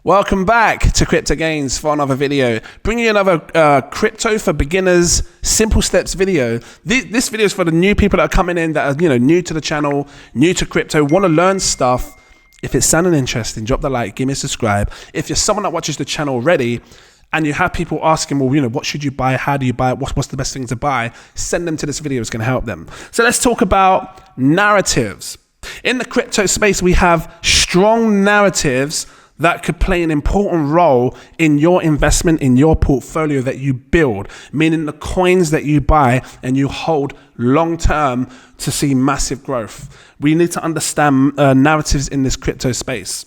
Welcome back to Cryptogains for another video. Bringing you another crypto for beginners, simple steps video. This video is for the new people that are coming in that are new to the channel, new to crypto, want to learn stuff. If it's sounding interesting, drop the like, give me a subscribe. If you're someone that watches the channel already and you have people asking, well, what should you buy? How do you buy it? What's the best thing to buy? Send them to this video. It's going to help them. So let's talk about narratives. In the crypto space, we have strong narratives that could play an important role in your investment, in your portfolio that you build, meaning the coins that you buy and you hold long term to see massive growth. We need to understand narratives in this crypto space.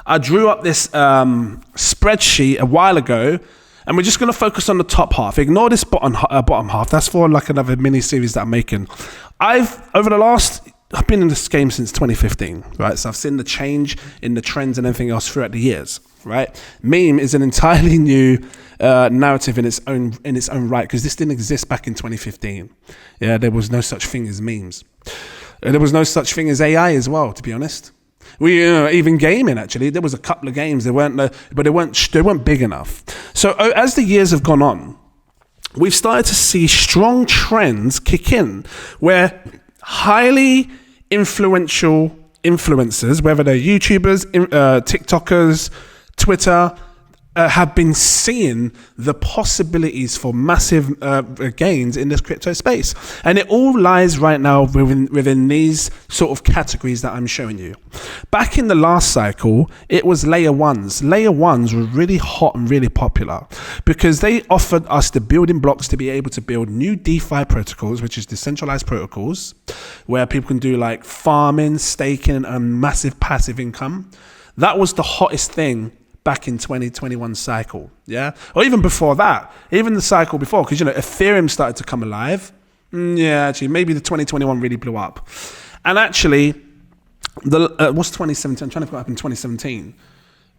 I drew up this spreadsheet a while ago, and we're just going to focus on the top half. Ignore this bottom half. That's for like another mini series that I'm making. I've been in this game since 2015, right? So I've seen the change in the trends and everything else throughout the years, right? Meme is an entirely new narrative in its own right, because this didn't exist back in 2015. Yeah, there was no such thing as memes. There was no such thing as AI as well, to be honest. Even gaming, actually, there was a couple of games. They weren't big enough. So as the years have gone on, we've started to see strong trends kick in where highly influential influencers, whether they're YouTubers, TikTokers, Twitter, have been seeing the possibilities for massive gains in this crypto space. And it all lies right now within these sort of categories that I'm showing you. Back in the last cycle, it was layer ones. Layer ones were really hot and really popular because they offered us the building blocks to be able to build new DeFi protocols, which is decentralized protocols, where people can do like farming, staking, and massive passive income. That was the hottest thing back in 2021 cycle, yeah? Or even before that, even the cycle before, because, Ethereum started to come alive. Actually, maybe the 2021 really blew up. And actually, what's 2017? I'm trying to put up in 2017.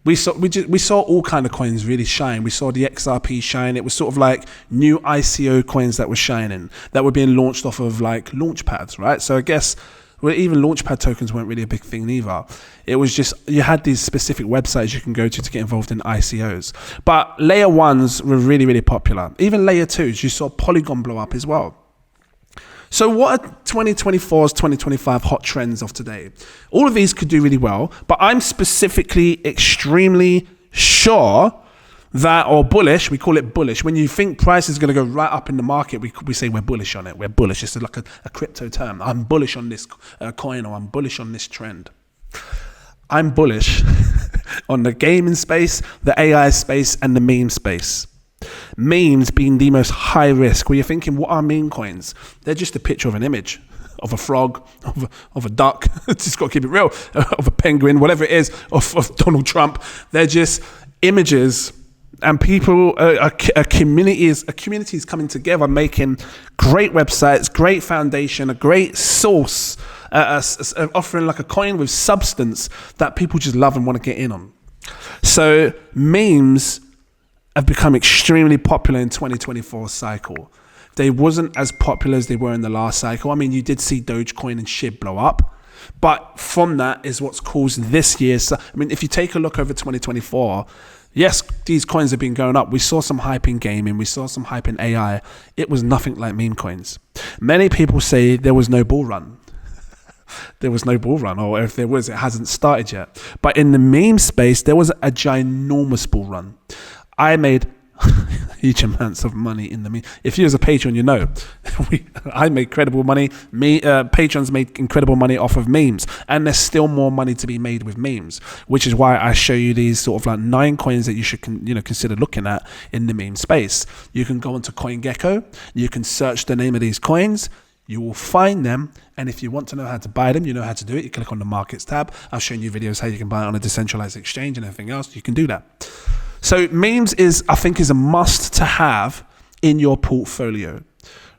We saw all kind of coins really shine. We saw the XRP shine. It was sort of like new ICO coins that were shining, that were being launched off of like launch pads, right? So I guess, well, even launchpad tokens weren't really a big thing either. It was just, you had these specific websites you can go to get involved in ICOs. But layer ones were really, really popular. Even layer twos, you saw Polygon blow up as well. So what are 2024's 2025 hot trends of today? All of these could do really well, but I'm specifically extremely sure that, or bullish, we call it bullish. When you think price is going to go right up in the market, we say we're bullish on it. We're bullish. It's like a crypto term. I'm bullish on this coin, or I'm bullish on this trend. I'm bullish on the gaming space, the AI space, and the meme space. Memes being the most high risk. Where you're thinking, what are meme coins? They're just a picture of an image, of a frog, of a duck. Just got to keep it real. Of a penguin, whatever it is, of Donald Trump. They're just images. And people, communities coming together, making great websites, great foundation, a great source, offering like a coin with substance that people just love and want to get in on. So memes have become extremely popular in 2024 cycle. They wasn't as popular as they were in the last cycle. I mean, you did see Dogecoin and SHIB blow up. But from that is what's caused this year's. I mean, if you take a look over 2024, yes, these coins have been going up. We saw some hype in gaming. We saw some hype in AI. It was nothing like meme coins. Many people say there was no bull run. There was no bull run, or if there was, it hasn't started yet. But in the meme space, there was a ginormous bull run. I made huge amounts of money in the meme. If you as a patron, I made incredible money. Patrons made incredible money off of memes, and there's still more money to be made with memes, which is why I show you these sort of like 9 coins that you should consider looking at in the meme space. You can go onto CoinGecko, you can search the name of these coins, you will find them, and if you want to know how to buy them, you know how to do it. You click on the markets tab. I've shown you videos how you can buy it on a decentralized exchange and everything else. You can do that. So memes I think is a must to have in your portfolio,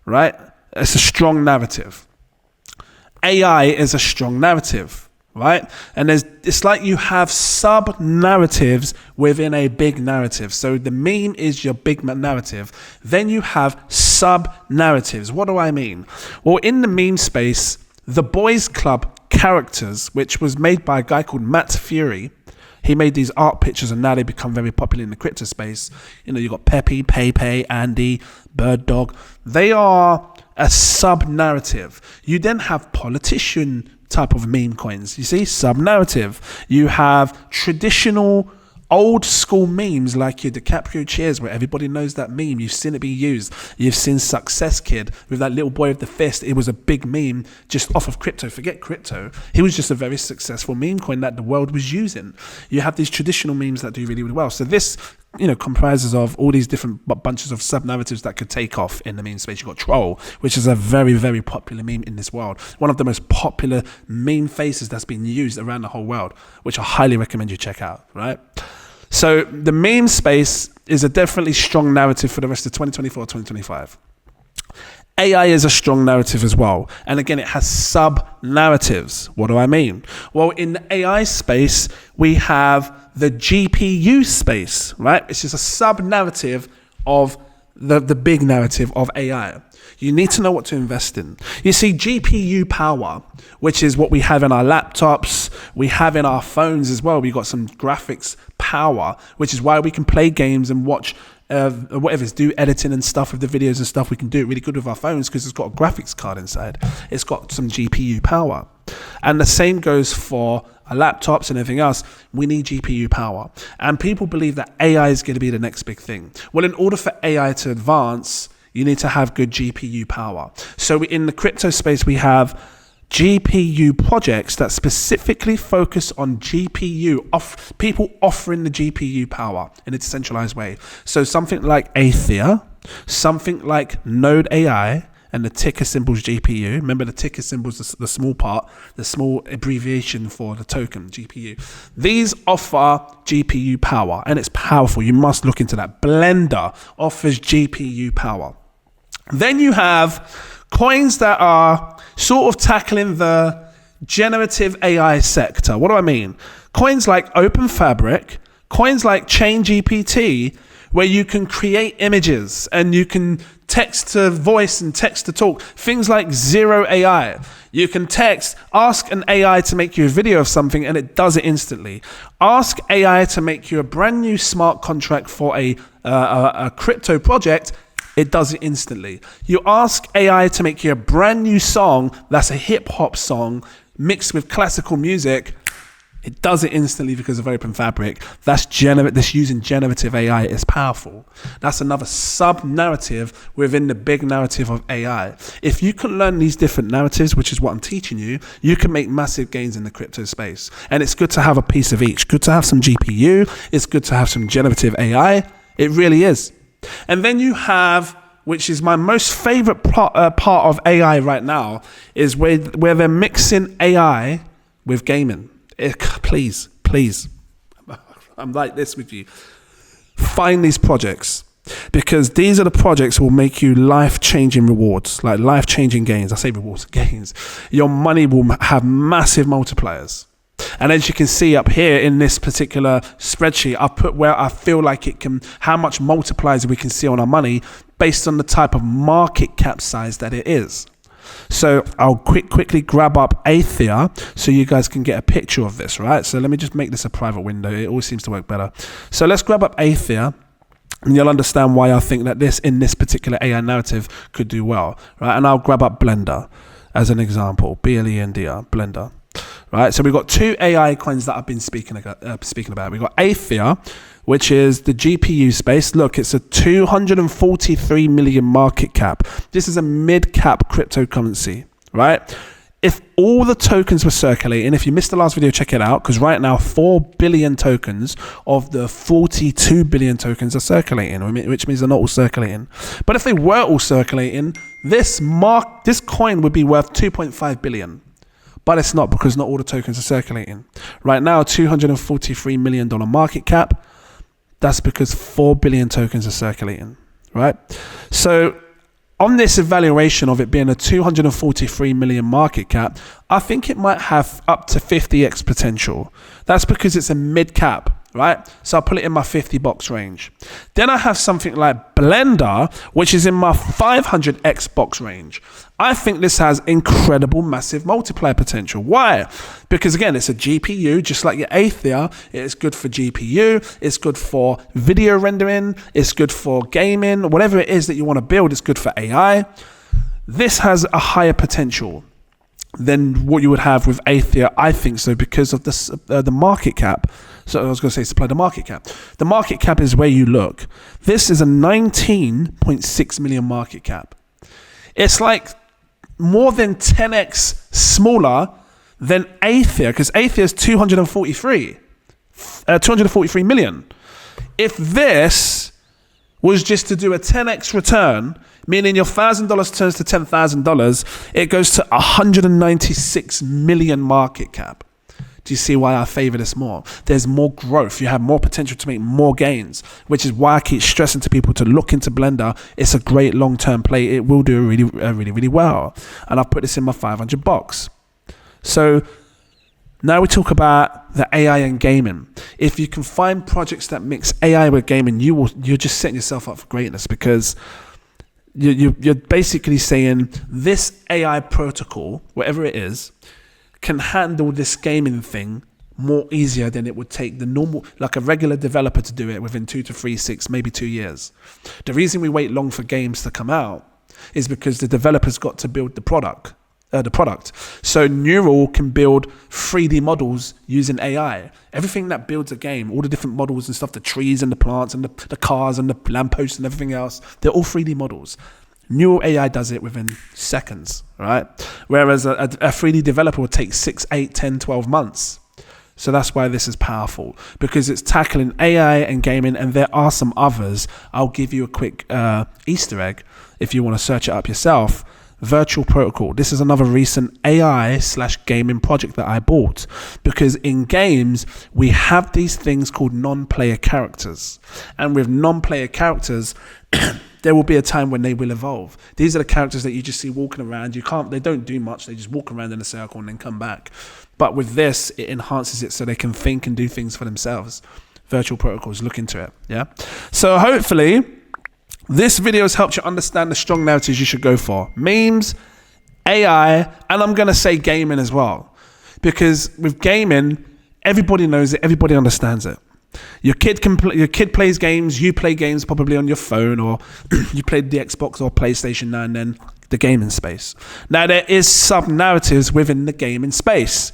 right? It's a strong narrative. AI is a strong narrative, right? And it's like you have sub narratives within a big narrative. So the meme is your big narrative. Then you have sub narratives. What do I mean? Well, in the meme space, the Boys Club characters, which was made by a guy called Matt Fury, He made these art pictures, and now they become very popular in the crypto space. You know, you got Pepe, Pepe, Andy, Bird Dog. They are a sub-narrative. You then have politician type of meme coins. You see, sub-narrative. You have traditional old school memes like your DiCaprio cheers, where everybody knows that meme. You've seen it be used. You've seen Success Kid with that little boy with the fist. It was a big meme just off of crypto. Forget crypto. He was just a very successful meme coin that the world was using. You have these traditional memes that do really, really well. So this, you know, comprises of all these different bunches of sub-narratives that could take off in the meme space. You've got Troll, which is a very, very popular meme in this world. One of the most popular meme faces that's been used around the whole world, which I highly recommend you check out, right? So the meme space is a definitely strong narrative for the rest of 2024, 2025. AI is a strong narrative as well. And again, it has sub-narratives. What do I mean? Well, in the AI space, we have the GPU space, right? It's just a sub-narrative of the big narrative of AI. You need to know what to invest in. You see, GPU power, which is what we have in our laptops, we have in our phones as well. We got some graphics power, which is why we can play games and watch whatever, do editing and stuff with the videos and stuff. We can do it really good with our phones because it's got a graphics card inside. It's got some GPU power. And the same goes for our laptops and everything else. We need GPU power. And people believe that AI is going to be the next big thing. Well, in order for AI to advance, you need to have good GPU power. So in the crypto space, we have GPU projects that specifically focus on GPU, people offering the GPU power in a decentralized way. So something like Aethia, something like Node AI, and the ticker symbol's GPU. Remember, the ticker symbol's the small part, the small abbreviation for the token, GPU. These offer GPU power, and it's powerful. You must look into that. Blender offers GPU power. Then you have coins that are sort of tackling the generative AI sector. What do I mean? Coins like OpenFabric, coins like ChainGPT, where you can create images and you can text to voice and text to talk. Things like Zero AI. You can ask an AI to make you a video of something and it does it instantly. Ask AI to make you a brand new smart contract for a crypto project. It does it instantly. You ask AI to make you a brand new song that's a hip hop song mixed with classical music. It does it instantly because of OpenFabric. That's using generative AI is powerful. That's another sub-narrative within the big narrative of AI. If you can learn these different narratives, which is what I'm teaching you, you can make massive gains in the crypto space. And it's good to have a piece of each. Good to have some GPU. It's good to have some generative AI. It really is. And then you have, which is my most favorite part of AI right now, is where they're mixing AI with gaming. Please, I'm like this with you. Find these projects, because these are the projects that will make you life-changing rewards, like life-changing gains. I say rewards, gains. Your money will have massive multipliers. And as you can see up here in this particular spreadsheet, I've put where I feel like it can, how much multipliers we can see on our money based on the type of market cap size that it is. So I'll quickly grab up Aethia so you guys can get a picture of this, right? So let me just make this a private window. It always seems to work better. So let's grab up Aethia, and you'll understand why I think that this, in this particular AI narrative, could do well, right? And I'll grab up Blender as an example, BLENDR, Blender. Right, so we've got two AI coins that I've been speaking about. We've got Aethia, which is the GPU space. Look, it's a 243 million market cap. This is a mid-cap cryptocurrency, right? If all the tokens were circulating, if you missed the last video, check it out, because right now 4 billion tokens of the 42 billion tokens are circulating, which means they're not all circulating. But if they were all circulating, this coin would be worth 2.5 billion. But it's not, because not all the tokens are circulating. Right now, $243 million market cap. That's because 4 billion tokens are circulating, right? So on this evaluation of it being a 243 million market cap, I think it might have up to 50x potential. That's because it's a mid cap. right? So I'll put it in my 50 box range. Then I have something like Blender, which is in my 500x box range. I think this has incredible, massive multiplier potential. Why? Because again, it's a GPU, just like your Aether. It's good for GPU. It's good for video rendering. It's good for gaming. Whatever it is that you want to build, it's good for AI. This has a higher potential than what you would have with Aether, I think so, because of the market cap. So I was going to say supply the market cap. The market cap is where you look. This is a 19.6 million market cap. It's like more than 10x smaller than Aether, because Aether is 243 million. If this was just to do a 10x return, meaning your $1,000 turns to $10,000, it goes to 196 million market cap. Do you see why I favor this more? There's more growth. You have more potential to make more gains, which is why I keep stressing to people to look into Blender. It's a great long-term play. It will do really well. And I've put this in my 500 box. So now we talk about the AI and gaming. If you can find projects that mix AI with gaming, you're just setting yourself up for greatness, because you're basically saying this AI protocol, whatever it is, can handle this gaming thing more easier than it would take the normal, like a regular developer to do it within 2 to 3, 6, maybe 2 years. The reason we wait long for games to come out is because the developers got to build the product. So Neural can build 3D models using AI. Everything that builds a game, all the different models and stuff, the trees and the plants and the cars and the lampposts and everything else, they're all 3D models. Neural AI does it within seconds, right? Whereas a 3D developer would take 6, 8, 10, 12 months. So that's why this is powerful, because it's tackling AI and gaming, and there are some others. I'll give you a quick Easter egg if you want to search it up yourself. Virtual Protocol. This is another recent AI/gaming project that I bought, because in games we have these things called non-player characters, and with non-player characters there will be a time when they will evolve. These are the characters that you just see walking around. They don't do much. They just walk around in a circle and then come back. But with this, it enhances it so they can think and do things for themselves. Virtual Protocols, look into it. Yeah. So hopefully this video has helped you understand the strong narratives you should go for. Memes, AI, and I'm going to say gaming as well. Because with gaming, everybody knows it, everybody understands it. Your kid plays games, you play games probably on your phone, or you played the Xbox or PlayStation now and then, the gaming space. Now there is sub-narratives within the gaming space.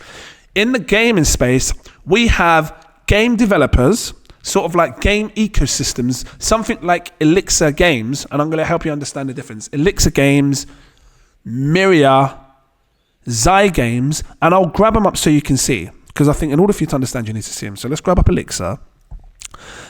In the gaming space, we have game developers, sort of like game ecosystems, something like Elixir Games, and I'm going to help you understand the difference. Elixir Games, Myria, Zygames, and I'll grab them up so you can see, because I think in order for you to understand, you need to see them. So let's grab up Elixir.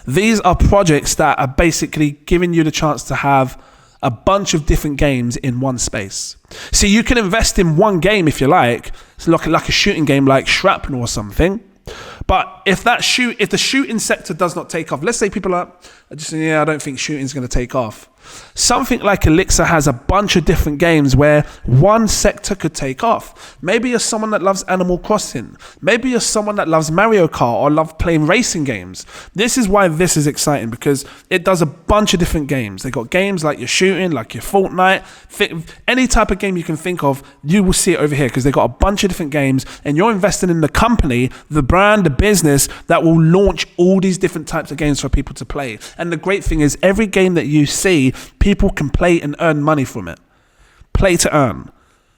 These are projects that are basically giving you the chance to have a bunch of different games in one space. So you can invest in one game if you like. It's like a shooting game like Shrapnel or something. But if the shooting sector does not take off, let's say people are just saying, I don't think shooting is going to take off. Something like Elixir has a bunch of different games where one sector could take off. Maybe you're someone that loves Animal Crossing. Maybe you're someone that loves Mario Kart or loves playing racing games. This is why this is exciting, because it does a bunch of different games. They got games like your shooting, like your Fortnite, any type of game you can think of, you will see it over here, because they got a bunch of different games, and you're investing in the company, the brand, the business that will launch all these different types of games for people to play. And the great thing is, every game that you see, people can play and earn money from it. Play to earn.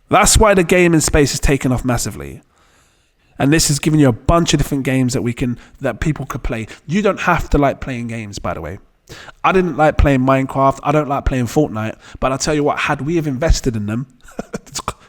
That's why the gaming space is taking off massively. And this is giving you a bunch of different games that people could play. You don't have to like playing games, by the way. I didn't like playing Minecraft. I don't like playing Fortnite. But I'll tell you what, had we have invested in them,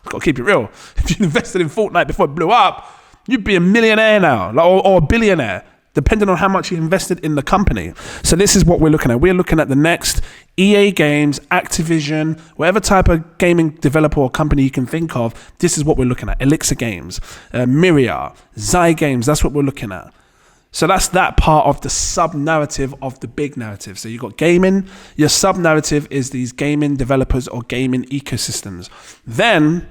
got to keep it real. If you invested in Fortnite before it blew up, you'd be a millionaire now, or a billionaire, depending on how much you invested in the company. So this is what we're looking at. We're looking at the next EA Games, Activision, whatever type of gaming developer or company you can think of. This is what we're looking at. Elixir Games, Myria, Zygames. That's what we're looking at. So that's that part of the sub-narrative of the big narrative. So you've got gaming. Your sub-narrative is these gaming developers or gaming ecosystems. Then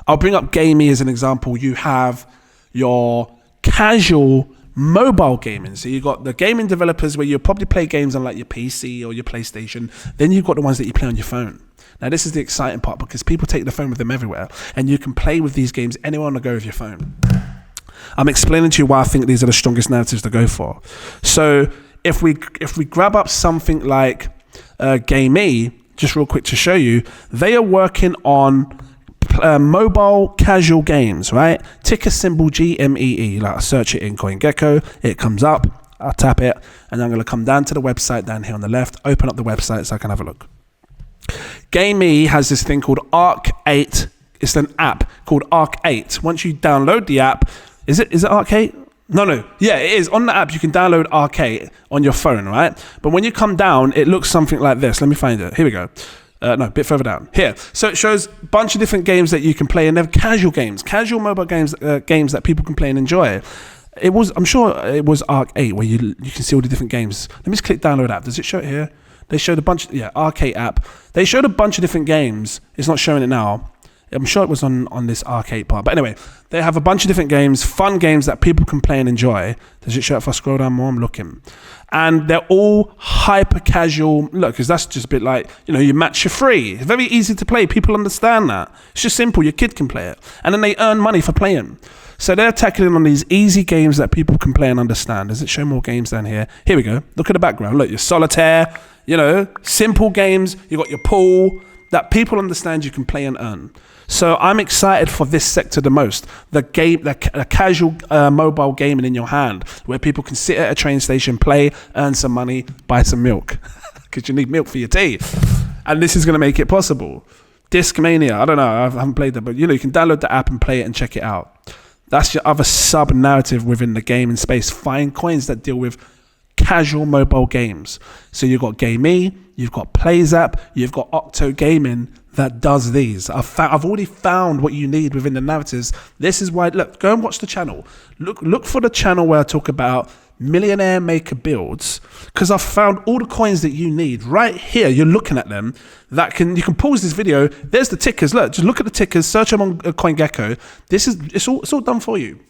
I'll bring up gaming as an example. You have your casual mobile gaming. So you've got the gaming developers where you probably play games on like your PC or your PlayStation. Then you've got the ones that you play on your phone. Now this is the exciting part, because people take the phone with them everywhere, and you can play with these games anywhere on the go with your phone. I'm explaining to you why I think these are the strongest narratives to go for. So if we grab up something like GameE, just real quick to show you, they are working on mobile casual games, right? Ticker symbol GMEE. Like I search it in CoinGecko, it comes up, I'll tap it, and I'm going to come down to the website down here on the left, open up the website so I can have a look. GameE has this thing called Arc 8. It's an app called Arc 8. Once you download the app, is it Arc 8? No. Yeah, it is. On the app, you can download Arc 8 on your phone, right? But when you come down, it looks something like this. Let me find it. Here we go. No, a bit further down. Here. So it shows a bunch of different games that you can play, and they're casual games, casual mobile games, games that people can play and enjoy. I'm sure it was Arc 8 where you can see all the different games. Let me just click download app. Does it show it here? They showed a bunch, Arc 8 app. They showed a bunch of different games. It's not showing it now. I'm sure it was on this Arc 8 part. But anyway, they have a bunch of different games, fun games that people can play and enjoy. Does it show it if I scroll down more? I'm looking. And they're all hyper casual. Look, because that's just a bit like, you match for free. It's very easy to play. People understand that. It's just simple. Your kid can play it. And then they earn money for playing. So they're tackling on these easy games that people can play and understand. Does it show more games down here? Here we go. Look at the background. Look, your solitaire, simple games. You've got your pool that people understand you can play and earn. So I'm excited for this sector the most. The casual mobile gaming in your hand, where people can sit at a train station, play, earn some money, buy some milk, because you need milk for your tea. And this is going to make it possible. Discmania, I don't know, I haven't played that, but you can download the app and play it and check it out. That's your other sub-narrative within the gaming space. Find coins that deal with casual mobile games. So you've got GameE, you've got PlayZap, you've got Octo Gaming that does these. I've already found what you need within the narratives. This is why, look, go and watch the channel. Look for the channel where I talk about millionaire maker builds, because I've found all the coins that you need right here. You're looking at them. You can pause this video. There's the tickers. Look, just look at the tickers, search them on CoinGecko. It's all done for you.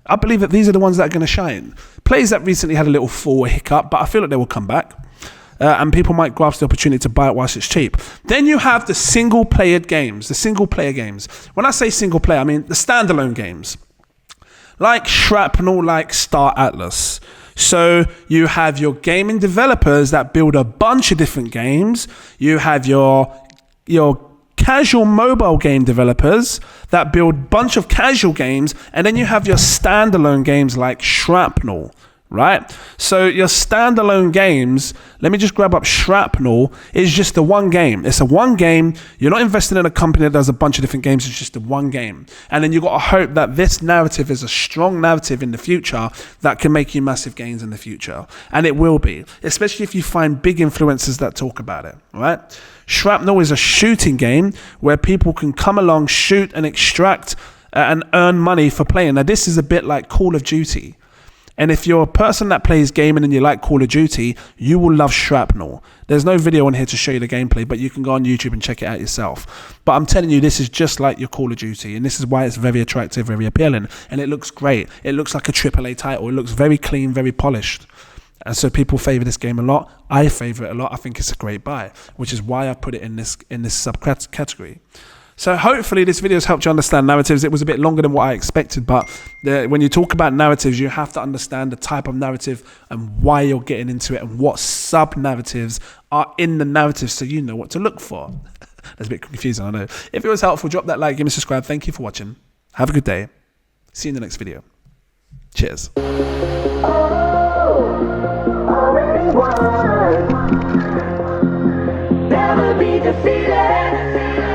I believe that these are the ones that are going to shine. Plays that recently had a little fall hiccup, but I feel like they will come back. And people might grasp the opportunity to buy it whilst it's cheap. Then you have the single-player games. When I say single-player, I mean the standalone games. Like Shrapnel, like Star Atlas. So you have your gaming developers that build a bunch of different games. You have your casual mobile game developers that build a bunch of casual games. And then you have your standalone games like Shrapnel. Right? So your standalone games, let me just grab up Shrapnel, is just the one game. It's a one game. You're not investing in a company that does a bunch of different games. It's just the one game. And then you've got to hope that this narrative is a strong narrative in the future that can make you massive gains in the future. And it will be, especially if you find big influencers that talk about it. Right? Shrapnel is a shooting game where people can come along, shoot and extract and earn money for playing. Now, this is a bit like Call of Duty. And if you're a person that plays gaming and you like Call of Duty, you will love Shrapnel. There's no video on here to show you the gameplay, but you can go on YouTube and check it out yourself. But I'm telling you, this is just like your Call of Duty, and this is why it's very attractive, very appealing, and it looks great. It looks like a AAA title. It looks very clean, very polished. And so people favor this game a lot. I favor it a lot. I think it's a great buy, which is why I put it in this subcategory. So hopefully this video has helped you understand narratives. It was a bit longer than what I expected, but when you talk about narratives, you have to understand the type of narrative and why you're getting into it and what sub-narratives are in the narrative so you know what to look for. That's a bit confusing, I know. If it was helpful, drop that like, give me a subscribe. Thank you for watching. Have a good day. See you in the next video. Cheers. Never be defeated.